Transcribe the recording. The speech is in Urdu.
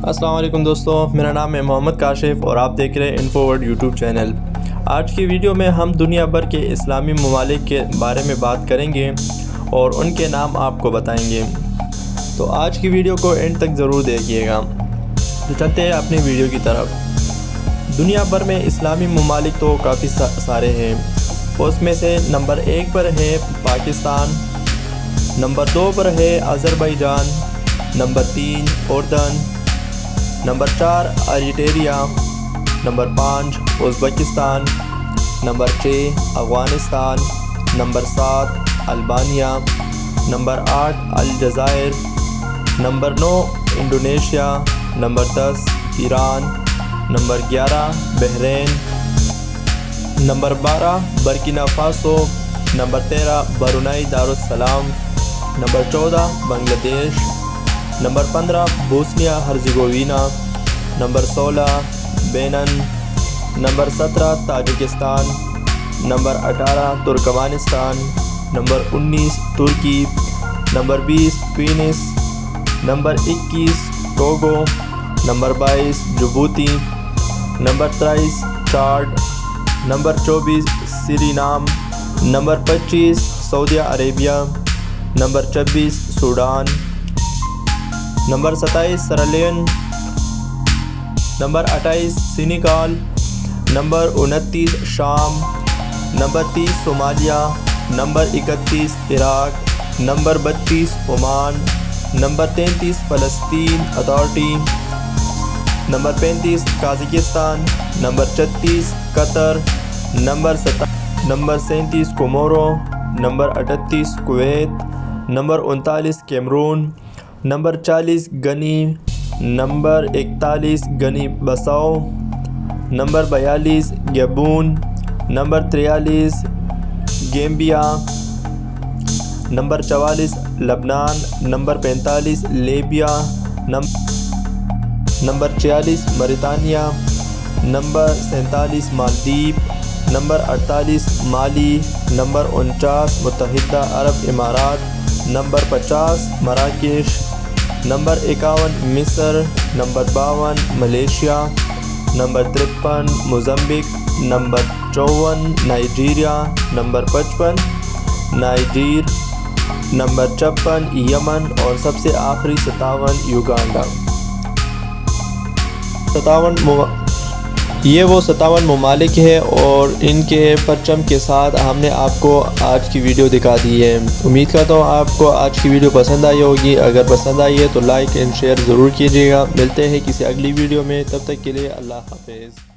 السلام علیکم دوستوں، میرا نام ہے محمد کاشف اور آپ دیکھ رہے ہیں انفو ورلڈ یوٹیوب چینل۔ آج کی ویڈیو میں ہم دنیا بھر کے اسلامی ممالک کے بارے میں بات کریں گے اور ان کے نام آپ کو بتائیں گے، تو آج کی ویڈیو کو اینڈ تک ضرور دیکھیے گا۔ تو چلتے ہیں اپنی ویڈیو کی طرف۔ دنیا بھر میں اسلامی ممالک تو کافی سارے ہیں، اس میں سے نمبر 1 پر ہے پاکستان، نمبر 2 پر ہے آذربائیجان، نمبر 3 اردن، number 4 Eritrea, number 5 Uzbekistan, number 6 Afghanistan, number 7 Albania, number 8 الجزائر، number 9 Indonesia, number 10 Iran, number 11 Bahrain, number 12 Burkina Faso, number 13 Brunei Darussalam, number 14 Bangladesh, number 15 Bosnia Herzegovina, number 16 Benin, number 17 Tajikistan, number 18 Turkmenistan, number 19 Turkey, number 20 Tunis, number 21 Togo, number 22 Djibouti, number 23 Chad, number 24 Suriname, number 25 سعودیہ عربیہ، number 26 Sudan, number 27 Sierra Leone, number 28 Senegal, number 29 شام، number 30 Somalia, number 31 Iraq, number 32 Oman, number 33 فلسطین authority, number 35 Kazakhstan, number 36 Qatar, number 37 Comoro, number 38 Kuwait, number 39 Cameroon, number 40 Guinea, number 41 Guinea Bissau, number 42 Gabon, number 43 Gambia, number 44 لبنان، number 45 Libya, number 46 Mauritania, number 47 Maldives, number 48 مالی، نمبر 49 متحدہ عرب امارات، نمبر 50 مراکش، نمبر 51 مصر، number 52 Malaysia, number 53 Mozambique, number 54 Nigeria, number 55 Niger, number 56 Yemen اور سب سے آخری 57 یوگانڈا۔ یہ وہ 57 ممالک ہیں اور ان کے پرچم کے ساتھ ہم نے آپ کو آج کی ویڈیو دکھا دی ہے۔ امید کرتا ہوں آپ کو آج کی ویڈیو پسند آئی ہوگی۔ اگر پسند آئی ہے تو لائک اینڈ شیئر ضرور کیجیے گا۔ ملتے ہیں کسی اگلی ویڈیو میں، تب تک کے لیے اللہ حافظ۔